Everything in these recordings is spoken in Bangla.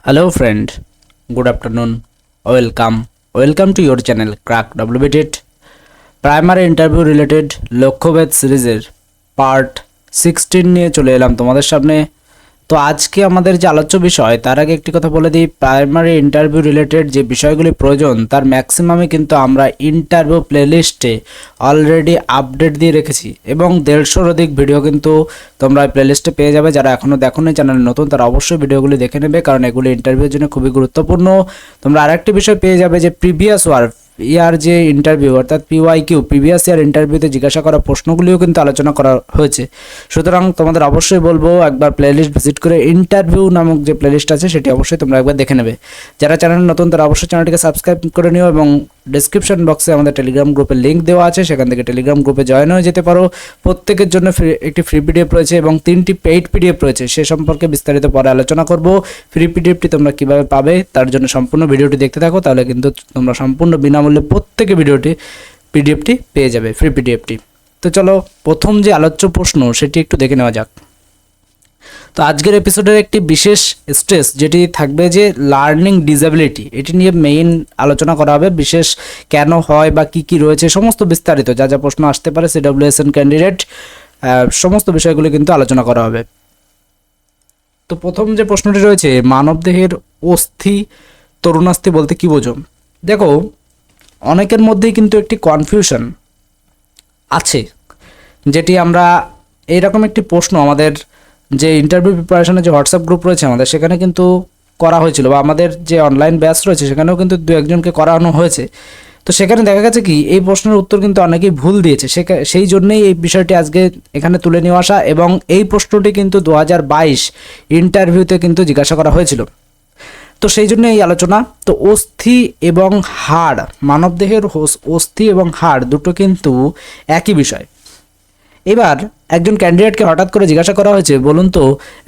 Hello friend, good afternoon, welcome to your channel Crack WBTET primary interview related লক্ষ্যভেদ সিরিজের পার্ট 16 নিয়ে চলে এলাম তোমাদের সামনে। তো আজকে আমাদের যে আলোচ্য বিষয় তার আগে একটি কথা বলে দিই, প্রাইমারি ইন্টারভিউ রিলেটেড যে বিষয়গুলি প্রয়োজন তার ম্যাক্সিমামই কিন্তু আমরা ইন্টারভিউ প্লেলিস্টে অলরেডি আপডেট দিয়ে রেখেছি এবং 150-র অধিক ভিডিও কিন্তু তোমরা প্লেলিস্টে পেয়ে যাবে। যারা এখনও দেখোনি চ্যানেলে নতুন তারা অবশ্যই ভিডিওগুলি দেখে নেবে, কারণ এগুলি ইন্টারভিউর জন্য খুবই গুরুত্বপূর্ণ। তোমরা আরেকটি বিষয় পেয়ে যাবে যে প্রিভিয়াস ইয়ার যে ইন্টারভিউ অর্থাৎ পিওয়াইকিউ প্রিভিয়াস ইয়ার ইন্টারভিউতে জিজ্ঞাসা করা প্রশ্নগুলিও কিন্তু আলোচনা করা হয়েছে। সুতরাং তোমাদের অবশ্যই বলবো একবার প্লেলিস্ট ভিজিট করে ইন্টারভিউ নামক যে প্লেলিস্ট আছে সেটি অবশ্যই তোমরা একবার দেখে নেবে। যারা চ্যানেল নতুন তারা অবশ্যই চ্যানেলটিকে সাবস্ক্রাইব করে নিও এবং ডেসক্রিপশন বক্সে আমাদের টেলিগ্রাম গ্রুপের লিঙ্ক দেওয়া আছে, সেখান থেকে টেলিগ্রাম গ্রুপে জয়েন হয়ে যেতে পারো। প্রত্যেকের জন্য একটি ফ্রি পিডিএফ রয়েছে এবং 3টি পেইড পিডিএফ রয়েছে, সে সম্পর্কে বিস্তারিত পরে আলোচনা করব। ফ্রি পিডিএফটি তোমরা কিভাবে পাবে তার জন্য সম্পূর্ণ ভিডিওটি দেখতে থাকো, তাহলে কিন্তু তোমরা সম্পূর্ণ বিনামূল্যে প্রত্যেকে পিডিএফটি পেয়ে যাবে, ফ্রি পিডিএফটি। তো চলো প্রথম যে আলোচ্য প্রশ্ন সেটি একটু দেখে নেওয়া যাক। তো আজকের এপিসোডের একটি বিশেষ স্ট্রেস যেটি থাকবে যে লার্নিং ডিসএবিলিটি, এটি নিয়ে মেইন আলোচনা করা হবে। বিশেষ কেন হয় বা কি কি রয়েছে সমস্ত বিস্তারিত যা যা প্রশ্ন আসতে পারে সিডব্লিউএসএন ক্যান্ডিডেট সমস্ত বিষয়গুলো কিন্তু আলোচনা করা হবে। তো প্রথম যে প্রশ্নটি রয়েছে, মানবদেহের অস্থি তরুণাস্থি বলতে কি বোঝো? দেখো, অনেকের মধ্যেই কিন্তু একটি কনফিউশন আছে, যেটি আমরা এইরকম একটি প্রশ্ন আমাদের যে ইন্টারভিউ প্রিপারেশনের যে হোয়াটসঅ্যাপ গ্রুপ রয়েছে আমাদের, সেখানে কিন্তু করা হয়েছিল, বা আমাদের যে অনলাইন ব্যাচ রয়েছে সেখানেও কিন্তু 2-1জনকে করানো হয়েছে। তো সেখানে দেখা গেছে কি এই প্রশ্নের উত্তর কিন্তু অনেকেই ভুল দিয়েছে। সেই জন্যই এই বিষয়টি আজকে এখানে তুলে নিয়ে আসা, এবং এই প্রশ্নটি কিন্তু 2022 ইন্টারভিউতে কিন্তু জিজ্ঞাসা করা হয়েছিল। তো সেই জন্য এই আলোচনা। তো অস্থি এবং হাড়, মানবদেহের অস্থি এবং হাড় দুটো কিন্তু একই বিষয়। এবার একজন ক্যান্ডিডেটকে হঠাৎ করে জিজ্ঞাসা করা হয়েছে, বলুন তো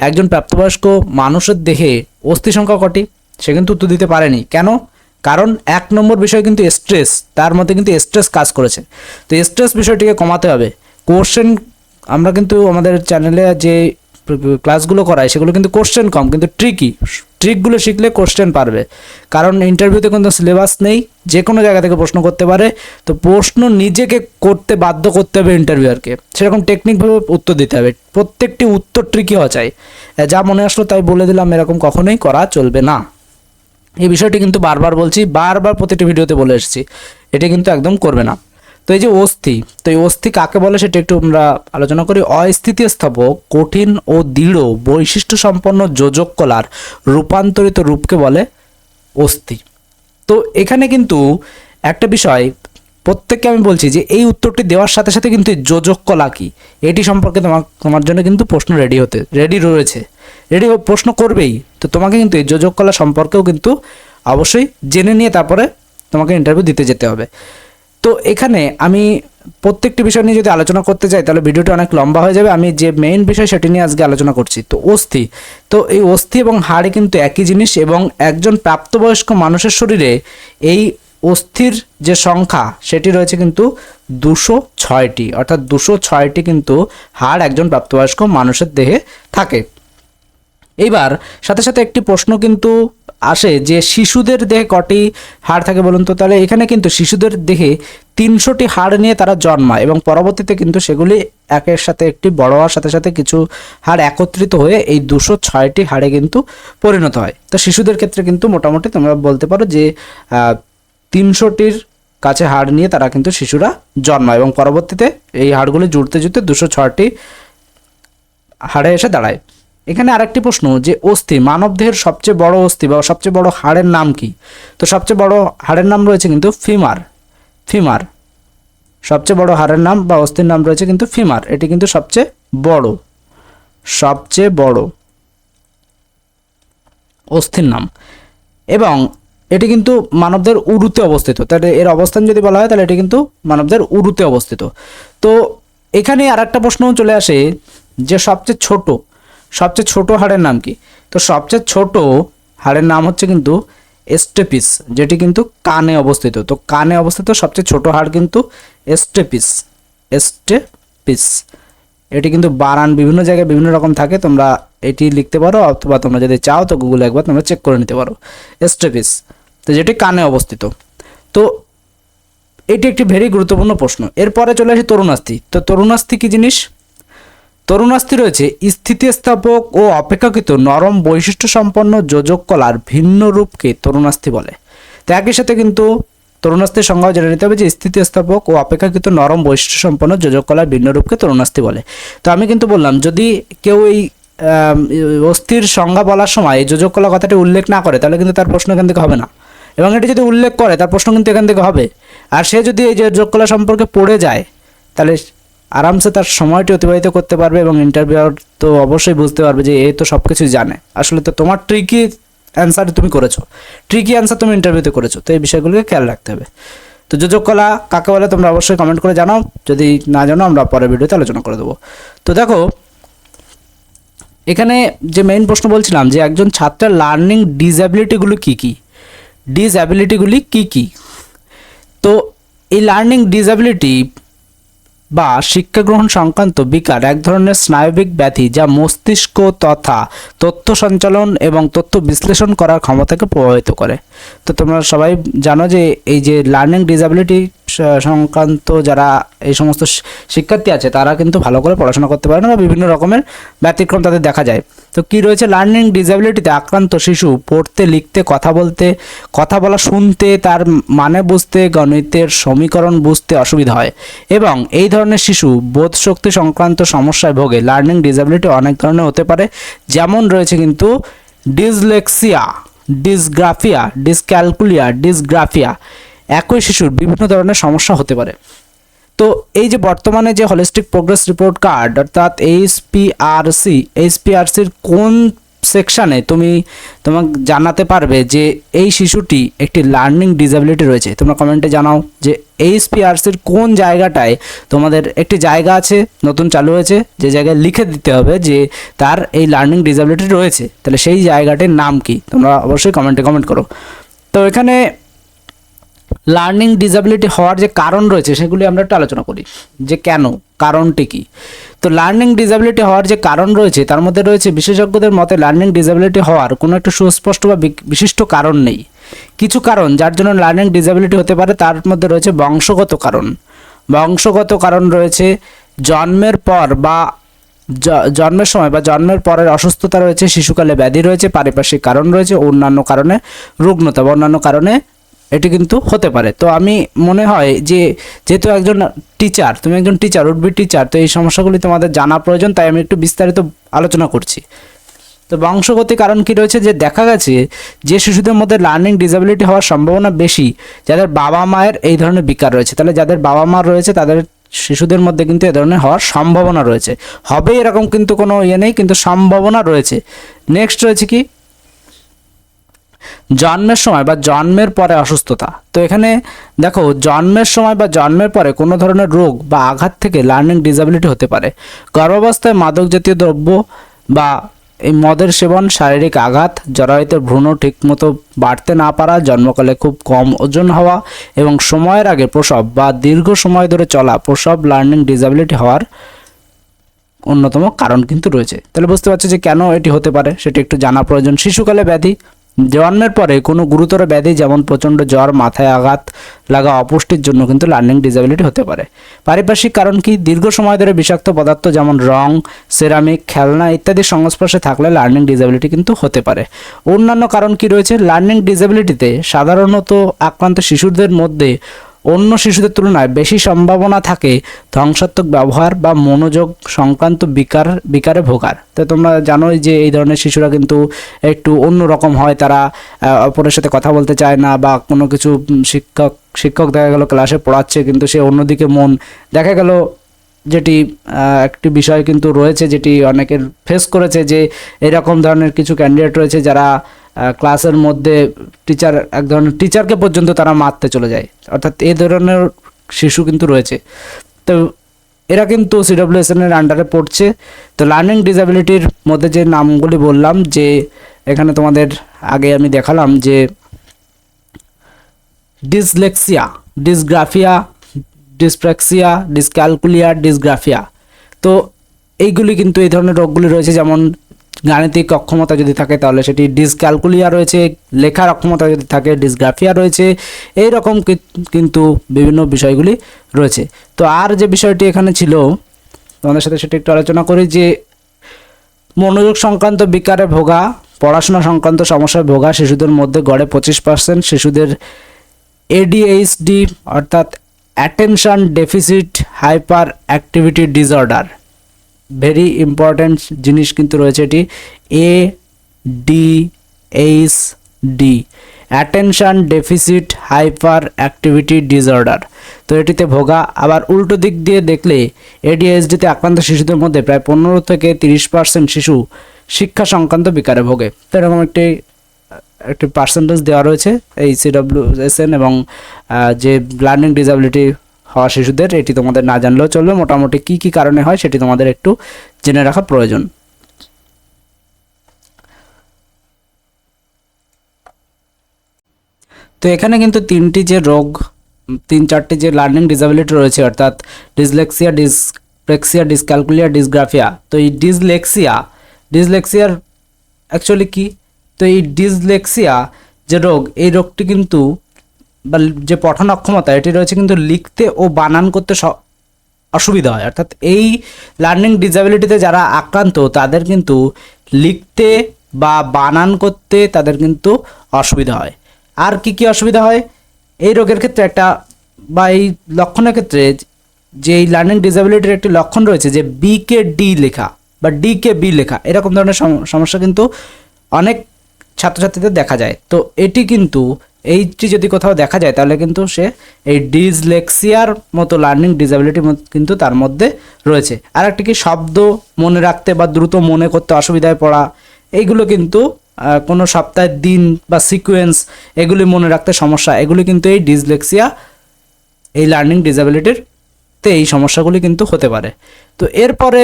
একজন প্রাপ্তবয়স্ক মানুষের দেহে অস্থি সংখ্যা কটি? সে কিন্তু উত্তর দিতে পারেনি। কেন? কারণ 1 নম্বর বিষয় কিন্তু স্ট্রেস, তার মধ্যে কিন্তু স্ট্রেস কাজ করেছে। তো স্ট্রেস বিষয়টিকে কমাতে হবে। কোশ্চেন আমরা কিন্তু আমাদের চ্যানেলে যে ক্লাসগুলো করাই সেগুলো কিন্তু কোশ্চেন কম, কিন্তু ট্রিকগুলো শিখলে কোশ্চেন পারবে। কারণ ইন্টারভিউতে কিন্তু সিলেবাস নেই, যে কোনো জায়গা থেকে প্রশ্ন করতে পারে। তো প্রশ্ন নিজেকে করতে বাধ্য করতে হবে ইন্টারভিউয়ারকে, সেরকম টেকনিকভাবে উত্তর দিতে হবে। প্রত্যেকটি উত্তর ট্রিকই হওয়া চাই। যা মনে আসলো তাই বলে দিলাম এরকম কখনোই করা চলবে না। এই বিষয়টি কিন্তু বারবার বলছি, বারবার প্রতিটি ভিডিওতে বলে এসেছি, এটা কিন্তু একদম করবে না। তো এই যে অস্থি, তো এই অস্থি কাকে বলে সেটা একটু আমরা আলোচনা করি। অস্থিতিস্থাপক কঠিন ও দৃঢ় বৈশিষ্ট্য সম্পন্ন যোজক কলার রূপান্তরিত রূপকে বলে অস্থি। তো এখানে কিন্তু একটা বিষয় প্রত্যেককে আমি বলছি যে এই উত্তরটি দেওয়ার সাথে সাথে কিন্তু যোজক কলা কি এটি সম্পর্কে তোমার জন্য কিন্তু প্রশ্ন রেডি রয়েছে, প্রশ্ন করবেই। তো তোমাকে কিন্তু এই যোজক কলা সম্পর্কেও কিন্তু অবশ্যই জেনে নিয়ে তারপরে তোমাকে ইন্টারভিউ দিতে যেতে হবে। তো এখানে আমি প্রত্যেকটি বিষয় নিয়ে যদি আলোচনা করতে চাই তাহলে ভিডিওটা অনেক লম্বা হয়ে যাবে। আমি যে মেইন বিষয় সেটি নিয়ে আজকে আলোচনা করছি। তো অস্থি, তো এই অস্থি এবং হাড় কিন্তু একই জিনিস, এবং একজন প্রাপ্তবয়স্ক মানুষের শরীরে এই অস্থির যে সংখ্যা সেটি রয়েছে কিন্তু 206টি, অর্থাৎ 206টি কিন্তু হাড় একজন প্রাপ্তবয়স্ক মানুষের দেহে থাকে। এইবার সাথে সাথে একটি প্রশ্ন কিন্তু আসে যে শিশুদের দেহে কটি হাড় থাকে বলুন তো? তাহলে এখানে কিন্তু শিশুদের দেহে 300টি হাড় নিয়ে তারা জন্মায়, এবং পরবর্তীতে কিন্তু সেগুলি একের সাথে একটি বড় হওয়ার সাথে সাথে কিছু হাড় একত্রিত হয়ে এই 206টি হাড়ে কিন্তু পরিণত হয়। তো শিশুদের ক্ষেত্রে কিন্তু মোটামুটি তোমরা বলতে পারো যে 300টির কাছে হাড় নিয়ে তারা কিন্তু শিশুরা জন্মায়, এবং পরবর্তীতে এই হাড়গুলি জুড়তে জুড়তে 206টি হাড়ে এসে দাঁড়ায়। এখানে আরেকটি প্রশ্ন যে অস্থি, মানবদেহের সবচেয়ে বড় অস্থি বা সবচেয়ে বড় হাড়ের নাম কি? তো সবচেয়ে বড় হাড়ের নাম রয়েছে কিন্তু ফিমার। সবচেয়ে বড় হাড়ের নাম বা অস্থির নাম রয়েছে কিন্তু ফিমার। এটি কিন্তু সবচেয়ে বড় অস্থির নাম, এবং এটি কিন্তু মানবদের উরুতে অবস্থিত। তাহলে এর অবস্থান যদি বলা হয় তাহলে এটি কিন্তু মানবদের উরুতে অবস্থিত। তো এখানে আরেকটা প্রশ্ন চলে আসে যে সবচেয়ে ছোট হাড়ের নাম কি? তো সবচেয়ে ছোট হাড়ের নাম হচ্ছে কিন্তু স্টেপিস, যেটি কিন্তু কানে অবস্থিত। তো কানে অবস্থিত সবচেয়ে ছোট হাড় কিন্তু স্টেপিস। এটি কিন্তু বানান বিভিন্ন জায়গায় বিভিন্ন রকম থাকে, তোমরা এটি লিখতে পারো, অথবা তোমরা যদি চাও তো গুগলে একবার তোমরা চেক করে নিতে পারো। স্টেপিস, তো যেটি কানে অবস্থিত। তো এটি একটি ভেরি গুরুত্বপূর্ণ প্রশ্ন। এরপরে চলে আসি তরুণাস্থি। তো তরুণাস্থি কী জিনিস? তরুণাস্থি রয়েছে স্থিতিস্থাপক ও অপেক্ষাকৃত নরম বৈশিষ্ট্য সম্পন্ন যোজক কলার ভিন্ন রূপকে তরুণাস্থি বলে। তো একই সাথে কিন্তু তরুণাস্থির সংজ্ঞাও জেনে নিতে হবে যে স্থিতিস্থাপক ও অপেক্ষাকৃত নরম বৈশিষ্ট্য সম্পন্ন যোজক কলার ভিন্ন রূপকে তরুণাস্থি বলে। তো আমি কিন্তু বললাম, যদি কেউ এই অস্থির সংজ্ঞা বলার সময় এই যোজক কলা কথাটি উল্লেখ না করে তাহলে কিন্তু তার প্রশ্ন এখান থেকে হবে না, এবং এটি যদি উল্লেখ করে তার প্রশ্ন কিন্তু এখান থেকে হবে। আর সে যদি এই যোজক কলা সম্পর্কে পড়ে যায় তাহলে আরামসে তার সময়টি অতিবাহিত করতে পারবে, এবং ইন্টারভিউয়ার তো অবশ্যই বুঝতে পারবে যে এ তো সব কিছুই জানে। আসলে তো তোমার ট্রিকি অ্যান্সার তুমি করেছো, ট্রিকি অ্যান্সার তুমি ইন্টারভিউতে করেছো, তো এই বিষয়গুলোকে খেয়াল রাখতে হবে। তো যোজক কলা কাকে বলে তোমরা অবশ্যই কমেন্ট করে জানাও, যদি না জানো আমরা পরের ভিডিওতে আলোচনা করে দেবো। তো দেখো এখানে যে মেইন প্রশ্ন বলছিলাম যে একজন ছাত্রের লার্নিং ডিসঅ্যাবিলিটিগুলো কী কী, ডিসঅ্যাবিলিটিগুলি কী কী। তো এই লার্নিং ডিসঅ্যাবিলিটি বা শিক্ষা গ্রহণ সংক্রান্ত বিকার এক ধরনের স্নায়বিক ব্যাধি যা মস্তিষ্ক তথা তথ্য সঞ্চালন এবং তথ্য বিশ্লেষণ করার ক্ষমতাকে প্রভাবিত করে। তো তোমরা সবাই জানো যে এই যে লার্নিং ডিসঅ্যাবিলিটি সংক্রান্ত যারা এই সমস্ত শিক্ষার্থী আছে তারা কিন্তু ভালো করে পড়াশোনা করতে পারে না, বা বিভিন্ন রকমের ব্যতিক্রম তাদের দেখা যায়। তো কি রয়েছে, লার্নিং ডিসঅ্যাবিলিটিতে আক্রান্ত শিশু পড়তে, লিখতে, কথা বলা, শুনতে, তার মানে বুঝতে, গণিতের সমীকরণ বুঝতে অসুবিধা হয়, এবং এই ধরনের শিশু বোধশক্তি সংক্রান্ত সমস্যায় ভোগে। লার্নিং ডিসঅ্যাবিলিটি অনেক ধরনের হতে পারে, যেমন রয়েছে কিন্তু ডিসলেক্সিয়া, ডিসগ্রাফিয়া, ডিসক্যালকুলিয়া, ডিসগ্রাফিয়া। একই শিশুর বিভিন্ন ধরনের সমস্যা হতে পারে। তো এই যে বর্তমানে যে হলিস্টিক প্রোগ্রেস রিপোর্ট কার্ড অর্থাৎ এইচপিআরসির কোন সেকশানে তোমাকে জানাতে পারবে যে এই শিশুটি একটি লার্নিং ডিসঅ্যাবিলিটি রয়েছে, তোমরা কমেন্টে জানাও যে এইচপিআরসির কোন জায়গাটায় তোমাদের একটি জায়গা আছে নতুন চালু হয়েছে যে জায়গায় লিখে দিতে হবে যে তার এই লার্নিং ডিসঅ্যাবিলিটি রয়েছে, তাহলে সেই জায়গাটির নাম কি তোমরা অবশ্যই কমেন্টে কমেন্ট করো। তো এখানে লার্নিং ডিসঅ্যাবিলিটি হওয়ার যে কারণ রয়েছে সেগুলি আমরা একটু আলোচনা করি যে কেন, কারণটি কী। তো লার্নিং ডিসঅ্যাবিলিটি হওয়ার যে কারণ রয়েছে তার মধ্যে রয়েছে বিশেষজ্ঞদের মতে লার্নিং ডিসঅ্যাবিলিটি হওয়ার কোনো একটা সুস্পষ্ট বা বিশিষ্ট কারণ নেই। কিছু কারণ যার জন্য লার্নিং ডিসঅ্যাবিলিটি হতে পারে তার মধ্যে রয়েছে বংশগত কারণ, রয়েছে জন্মের পর বা জন্মের সময় বা জন্মের পরের অসুস্থতা রয়েছে, শিশুকালে ব্যাধি রয়েছে, পারিপার্শ্বিক কারণ রয়েছে, অন্যান্য কারণে রুগ্নতা বা অন্যান্য কারণে এটি কিন্তু হতে পারে। তো আমি মনে হয় যে যেহেতু একজন টিচার, তুমি একজন টিচার, উড বি টিচার, তো এই সমস্যাগুলি তোমাদের জানা প্রয়োজন, তাই আমি একটু বিস্তারিত আলোচনা করছি। তো বংশগত কারণ কি রয়েছে, যে দেখা গেছে যে শিশুদের মধ্যে লার্নিং ডিসঅ্যাবিলিটি হওয়ার সম্ভাবনা বেশি যাদের বাবা মায়ের এই ধরনের বিকার রয়েছে। তাহলে যাদের বাবা মা রয়েছে তাদের শিশুদের মধ্যে কিন্তু এ ধরনের হওয়ার সম্ভাবনা রয়েছে, হবে এরকম কিন্তু কোনো নেই, কিন্তু সম্ভাবনা রয়েছে। নেক্সট রয়েছে কি, জন্মের সময় বা জন্মের পরে অসুস্থতা। তো এখানে দেখো জন্মের সময় বা জন্মের পরে কোনো ধরনের রোগ বা আঘাত থেকে লার্নিং ডিসঅ্যাবিলিটি হতে পারে। গর্ভাবস্থায় মাদক জাতীয় দ্রব্য বা এই মদের সেবন, শারীরিক আঘাত, জরায়ুতে ভ্রূণ ঠিকমতো বাড়তে না পারা, জন্মকালে খুব কম ওজন হওয়া এবং সময়ের আগে প্রসব বা দীর্ঘ সময় ধরে চলা প্রসব লার্নিং ডিসঅ্যাবিলিটি হওয়ার অন্যতম কারণ কিন্তু রয়েছে। তাহলে বুঝতে পারছো যে কেন এটি হতে পারে সেটি একটু জানা প্রয়োজন। শিশুকালে ব্যাধি, জন্মের পরে কোনো গুরুতর ব্যাধি যেমন প্রচণ্ড জ্বর, মাথায় আঘাত লাগা, অপুষ্টির জন্য কিন্তু লার্নিং ডিসঅ্যাবিলিটি হতে পারে। পারিপার্শ্বিক কারণ কি, দীর্ঘ সময় ধরে বিষাক্ত পদার্থ যেমন রং, সিরামিক, খেলনা ইত্যাদির সংস্পর্শে থাকলে লার্নিং ডিসঅ্যাবিলিটি কিন্তু হতে পারে। অন্যান্য কারণ কি রয়েছে, লার্নিং ডিসঅ্যাবিলিটিতে সাধারণত আক্রান্ত শিশুদের মধ্যে অন্য শিশুদের তুলনায় বেশি সম্ভাবনা থাকে ধ্বংসাত্মক ব্যবহার বা মনোযোগ সংক্রান্ত বিকারে ভোগার। তো তোমরা জানোই যে এই ধরনের শিশুরা কিন্তু একটু অন্যরকম হয়, তারা অপরের সাথে কথা বলতে চায় না, বা কোনো কিছু শিক্ষক দেখা গেল ক্লাসে পড়াচ্ছে কিন্তু সে অন্যদিকে মন, দেখা গেল যেটি একটি বিষয় কিন্তু রয়েছে যেটি অনেকের ফেস করেছে, যে এরকম ধরনের কিছু ক্যান্ডিডেট রয়েছে যারা ক্লাসের মধ্যে এক ধরনের টিচারকে পর্যন্ত তারা মারতে চলে যায়, অর্থাৎ এই ধরনের শিশু কিন্তু রয়েছে। তো এরা কিন্তু CWSN এর আন্ডারে পড়ছে। তো লার্নিং ডিসঅ্যাবিলিটির মধ্যে যে নামগুলি বললাম, যে এখানে তোমাদের আগে আমি দেখালাম যে dyslexia, dysgraphia, dyspraxia, dyscalculia, dysgraphia. তো এইগুলি কিন্তু এই ধরনের রোগগুলি রয়েছে, যেমন গাণিতিক অক্ষমতা যদি থাকে তাহলে সেটি ডিসক্যালকুলিয়া রয়েছে, লেখার অক্ষমতা যদি থাকে ডিসগ্রাফিয়া রয়েছে, এই রকম কিন্তু বিভিন্ন বিষয়গুলি রয়েছে। তো আর যে বিষয়টি এখানে ছিল তোমাদের সাথে সেটা একটু আলোচনা করি, যে মনোযোগ সংক্রান্ত বিকারে ভোগা, পড়াশোনা সংক্রান্ত সমস্যায় ভোগা শিশুদের মধ্যে গড়ে 25% শিশুদের ADHD অর্থাৎ attention deficit hyper activity disorder, very important জিনিস কিন্তু রয়েছে এটি, ADHD attention deficit hyper activity disorder. তো এটিতে ভোগা। আবার উল্টো দিক দিয়ে দেখলে ADHDতে আক্রান্ত শিশুদের মধ্যে প্রায় 15 থেকে 30% শিশু শিক্ষা সংক্রান্ত বিকারে ভোগে। তো এরকম একটি পার্সেন্টেজ দেওয়া রয়েছে এই CWSN এবং যে লার্নিং ডিসএবিলিটি হওয়া শিশুদের, এটি তোমাদের না জানলেও চলবে। মোটামুটি কি কি কারণে হয় সেটি তোমাদের একটু জেনে রাখা প্রয়োজন। তো এখানে কিন্তু তিনটি যে রোগ, 3-4টি যে লার্নিং ডিসএবিলিটি রয়েছে, অর্থাৎ ডিসলেক্সিয়া, ডিসপ্রেক্সিয়া, ডিসক্যালকুলিয়া, ডিসগ্রাফিয়া। তো এই ডিসলেক্সিয়ার অ্যাকচুয়ালি কি? তো এই ডিসলেক্সিয়া যে রোগ, এই রোগটি কিন্তু বা যে পঠন অক্ষমতা এটি রয়েছে কিন্তু লিখতে ও বানান করতে অসুবিধা হয়। অর্থাৎ এই লার্নিং ডিসএবিলিটিতে যারা আক্রান্ত তাদের কিন্তু লিখতে বা বানান করতে তাদের কিন্তু অসুবিধা হয়। আর কি কি অসুবিধা হয় এই রোগের ক্ষেত্রে? একটা বা এই লক্ষণের ক্ষেত্রে যে এই লার্নিং ডিসএবিলিটির একটি লক্ষণ রয়েছে যে বি কে ডি লেখা বা ডি কে বি লেখা, এরকম ধরনের সমস্যা কিন্তু অনেক ছাত্রছাত্রীদের দেখা যায়। তো এটি কিন্তু এইটি যদি কোথাও দেখা যায় তাহলে কিন্তু সে এই ডিসলেক্সিয়ার মতো লার্নিং ডিসএবিলিটি কিন্তু তার মধ্যে রয়েছে। আর একটি কি, শব্দ মনে রাখতে বা দ্রুত মনে করতে অসুবিধায় পড়া, এইগুলো কিন্তু কোনো সপ্তাহের দিন বা সিকোয়েন্স এগুলি মনে রাখতে সমস্যা, এগুলি কিন্তু এই ডিসলেক্সিয়া, এই লার্নিং ডিসএবিলিটির তে এই সমস্যাগুলি কিন্তু হতে পারে। তো এরপরে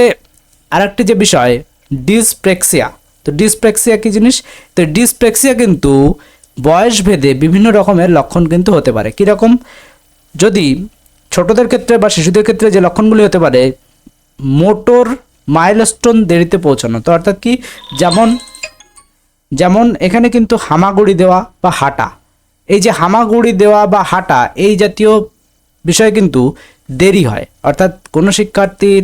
আরেকটি যে বিষয় ডিসপ্রেক্সিয়া। তো ডিসপ্রেক্সিয়া কি জিনিস? তো ডিসপ্রেক্সিয়া কিন্তু বয়স ভেদে বিভিন্ন রকমের লক্ষণ কিন্তু হতে পারে। কীরকম? যদি ছোটদের ক্ষেত্রে বা শিশুদের ক্ষেত্রে যে লক্ষণগুলি হতে পারে, মোটর মাইলস্টোন দেরিতে পৌঁছানো। তো অর্থাৎ কি, যেমন এখানে কিন্তু হামাগুড়ি দেওয়া বা হাঁটা, এই যে হামাগুড়ি দেওয়া বা হাঁটা এই জাতীয় বিষয় কিন্তু দেরি হয়। অর্থাৎ কোনো শিক্ষার্থীর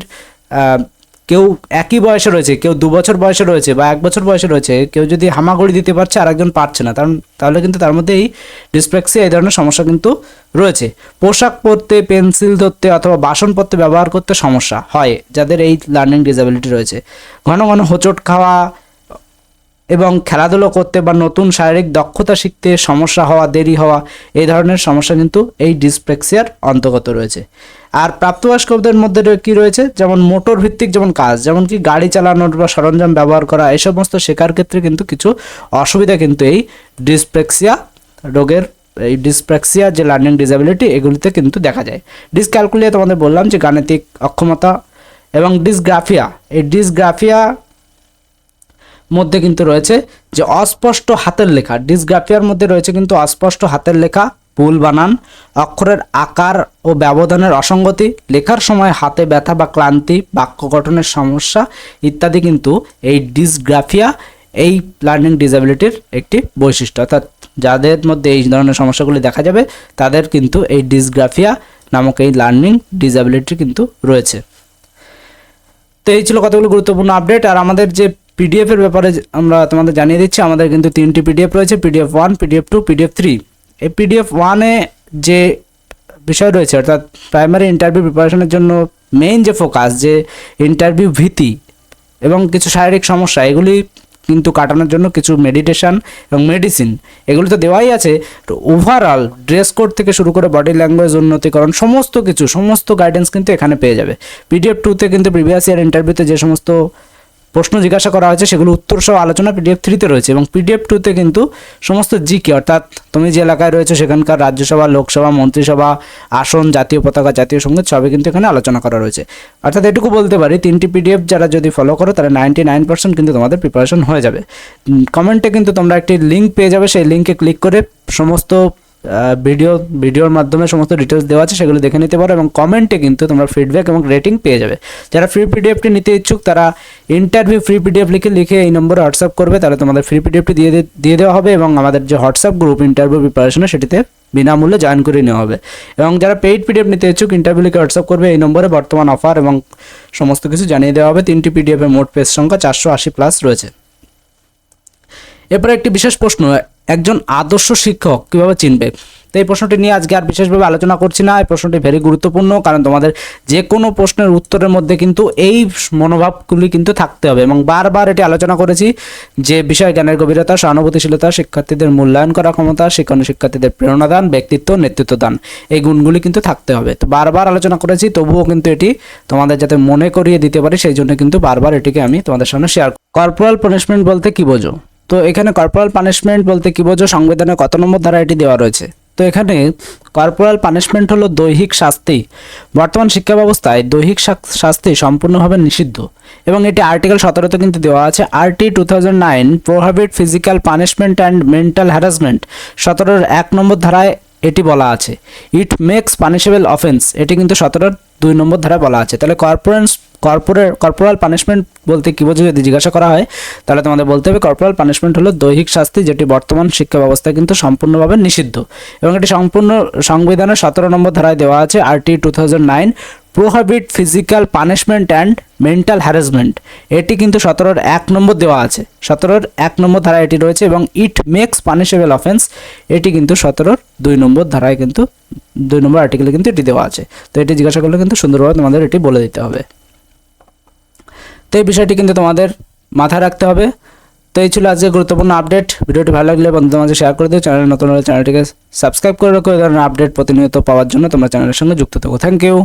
কেউ একই বয়সে রয়েছে, কেউ 2 বছর বয়সে রয়েছে বা 1 বছর বয়সে রয়েছে, কেউ যদি হামাগুড়ি দিতে পারছে আর একজন পারছে না, তাহলে কিন্তু তার মধ্যে এই ডিসপ্রেক্সিয়া এই ধরনের সমস্যা কিন্তু রয়েছে। পোশাক পরতে, পেন্সিল ধরতে অথবা বাসনপত্র ব্যবহার করতে সমস্যা হয় যাদের এই লার্নিং ডিসএবিলিটি রয়েছে। ঘন ঘন হোঁচট খাওয়া এবং খেলাধুলো করতে বা নতুন শারীরিক দক্ষতা শিখতে সমস্যা হওয়া, দেরি হওয়া, এই ধরনের সমস্যা কিন্তু এই ডিসপ্রেক্সিয়ার অন্তর্গত রয়েছে। আর প্রাপ্তবয়স্কদের মধ্যে কি রয়েছে? যেমন মোটর ভিত্তিক যেমন কাজ, যেমন কি গাড়ি চালানোর বা সরঞ্জাম ব্যবহার করা, এই সমস্ত শেখার ক্ষেত্রে কিন্তু কিছু অসুবিধা কিন্তু এই ডিসপ্রেক্সিয়া রোগের, এই ডিসপ্রেক্সিয়া যে লার্নিং ডিসএবিলিটি এগুলিতে কিন্তু দেখা যায়। ডিসক্যালকুলিয়া তোমাদের বললাম যে গাণিতিক অক্ষমতা, এবং ডিসগ্রাফিয়া, এই ডিসগ্রাফিয়া মধ্যে কিন্তু রয়েছে যে অস্পষ্ট হাতের লেখা। ডিসগ্রাফিয়ার মধ্যে রয়েছে কিন্তু অস্পষ্ট হাতের লেখা, ভুল বানান, অক্ষরের আকার ও ব্যবধানের অসঙ্গতি, লেখার সময় হাতে ব্যথা বা ক্লান্তি, বাক্য গঠনের সমস্যা ইত্যাদি কিন্তু এই ডিসগ্রাফিয়া, এই লার্নিং ডিসএবিলিটির একটি বৈশিষ্ট্য। অর্থাৎ যাদের মধ্যে এই ধরনের সমস্যাগুলি দেখা যাবে তাদের কিন্তু এই ডিসগ্রাফিয়া নামক এই লার্নিং ডিসএবিলিটি কিন্তু রয়েছে। তো এই ছিল কতগুলো গুরুত্বপূর্ণ আপডেট। আর আমাদের যে PDF এর ব্যাপারে আমরা তোমাদের জানিয়ে দিচ্ছি, আমাদের কিন্তু 3টি PDF রয়েছে, PDF 1, PDF 2, PDF 3। এই PDF 1-এ যে বিষয় রয়েছে, অর্থাৎ প্রাইমারি ইন্টারভিউ প্রিপারেশনের জন্য মেইন যে ফোকাস, যে ইন্টারভিউ ভীতি এবং কিছু শারীরিক সমস্যা, এগুলি কিন্তু কাটানোর জন্য কিছু মেডিটেশন এবং মেডিসিন এগুলো তো দেওয়াই আছে। তো ওভারঅল ড্রেস কোড থেকে শুরু করে বডি ল্যাঙ্গুয়েজ উন্নতিকরণ সমস্ত গাইডেন্স কিন্তু এখানে পেয়ে যাবে। PDF 2-তে কিন্তু প্রিভিয়াস ইয়ার ইন্টারভিউতে যে সমস্ত প্রশ্ন জিজ্ঞাসা করা হয়েছে সেগুলো উত্তর সহ আলোচনা PDF 3-তে রয়েছে, এবং PDF 2-তে কিন্তু সমস্ত জিকে, অর্থাৎ তুমি যে এলাকায় রয়েছে সেখানকার রাজ্যসভা, লোকসভা, মন্ত্রিসভা, আসন, জাতীয় পতাকা, জাতীয় সঙ্গীত সবই কিন্তু এখানে আলোচনা করা রয়েছে। অর্থাৎ এটুকু বলতে পারি 3টি PDF যারা যদি ফলো করো তাহলে 99% কিন্তু তোমাদের প্রিপারেশন হয়ে যাবে। কমেন্টে কিন্তু তোমরা একটি লিঙ্ক পেয়ে যাবে, সেই লিঙ্কে ক্লিক করে সমস্ত ভিডিওর মাধ্যমে সমস্ত ডিটেলস দেওয়া আছে, সেগুলো দেখে নিতে পারো এবং কমেন্টে কিন্তু তোমরা ফিডব্যাক এবং রেটিং পেয়ে যাবে। যারা ফ্রি পিডিএফটি নিতে ইচ্ছুক তারা ইন্টারভিউ ফ্রি পিডিএফ লিখে এই নম্বরে হোয়াটসঅ্যাপ করবে, তাহলে তোমাদের ফ্রি পিডিএফটি দিয়ে দেওয়া হবে এবং আমাদের যে হোয়াটসঅ্যাপ গ্রুপ ইন্টারভিউ প্রিপারেশনে সেটিতে বিনামূল্যে জয়েন করে নেওয়া হবে। এবং যারা পেইড পিডিএফ নিতে ইচ্ছুক ইন্টারভিউ লিখে হোয়াটসঅ্যাপ করবে এই নম্বরে, বর্তমান অফার এবং সমস্ত কিছু জানিয়ে দেওয়া হবে। 3টি পিডিএফের মোট পেজ সংখ্যা 480+ রয়েছে। এরপরে একটি বিশেষ প্রশ্ন, একজন আদর্শ শিক্ষক কীভাবে চিনবে? তো এই প্রশ্নটি নিয়ে আজকে আর বিশেষভাবে আলোচনা করছি না। এই প্রশ্নটি ভেরি গুরুত্বপূর্ণ, কারণ তোমাদের যে কোনো প্রশ্নের উত্তরের মধ্যে কিন্তু এই মনোভাবগুলি কিন্তু থাকতে হবে এবং বারবার এটি আলোচনা করেছি যে বিষয় জ্ঞানের গভীরতা, সহানুভূতিশীলতা, শিক্ষার্থীদের মূল্যায়ন করার ক্ষমতা, শিক্ষার্থীদের প্রেরণাদান, ব্যক্তিত্ব, নেতৃত্ব দান, এই গুণগুলি কিন্তু থাকতে হবে। তো বারবার আলোচনা করেছি, তবুও কিন্তু এটি তোমাদের যাতে মনে করিয়ে দিতে পারি সেই জন্য কিন্তু বারবার এটিকে আমি তোমাদের সামনে শেয়ার করি। কর্পোরাল পানিশমেন্ট বলতে কী বোঝো? তো এখানে কর্পোরাল পানিশমেন্ট বলতে কী বোঝো, সংবিধানে কত নম্বর ধারা এটি দেওয়া রয়েছে? তো এখানে কর্পোরাল পানিশমেন্ট হলো দৈহিক শাস্তি। বর্তমান শিক্ষা ব্যবস্থায় দৈহিক শাস্তি সম্পূর্ণভাবে নিষিদ্ধ এবং এটি আর্টিকেল 17তে কিন্তু দেওয়া আছে। RT 2009 prohibit physical punishment and mental harassment 17-র 1 নম্বর ধারায় এটি বলা আছে। ইট মেক্স পানিশেবল অফেন্স, এটি কিন্তু 17-র 2 নম্বর ধারায় বলা আছে। তাহলে কর্পোরাল পানিশমেন্ট বলতে কী বোঝো যদি জিজ্ঞাসা করা হয়, তাহলে তোমাদের বলতে হবে কর্পোরাল পানিশমেন্ট হলো দৈহিক শাস্তি, যেটি বর্তমান শিক্ষা ব্যবস্থায় কিন্তু সম্পূর্ণভাবে নিষিদ্ধ এবং এটি সম্পূর্ণ সংবিধানের 17 নম্বর ধারায় দেওয়া আছে। RT 2009 prohibit physical punishment and mental harassment, এটি কিন্তু 17-র 1 নম্বর দেওয়া আছে। 17-র 1 নম্বর ধারায় এটি রয়েছে এবং ইট মেক্স পানিশেবল অফেন্স, এটি কিন্তু 17-র 2 নম্বর ধারায় কিন্তু 2 নম্বর আর্টিকেলে কিন্তু এটি দেওয়া আছে। তো এটি জিজ্ঞাসা করলে কিন্তু সুন্দরভাবে তোমাদের এটি বলে দিতে হবে। তো এই বিষয়টি কিন্তু তোমাদের মাথায় রাখতে হবে। তো এই ছিল আজকে গুরুত্বপূর্ণ আপডেট। ভিডিওটি ভালো লাগলে বন্ধুদের মাঝে শেয়ার করে দিও। চ্যানেল নতুন হলে চ্যানেলটিকে সাবস্ক্রাইব করে রাখো এই ধরনের আপডেট প্রতিনিয়ত পাওয়ার জন্য। তোমরা চ্যানেলের সঙ্গে যুক্ত থাকো। Thank you.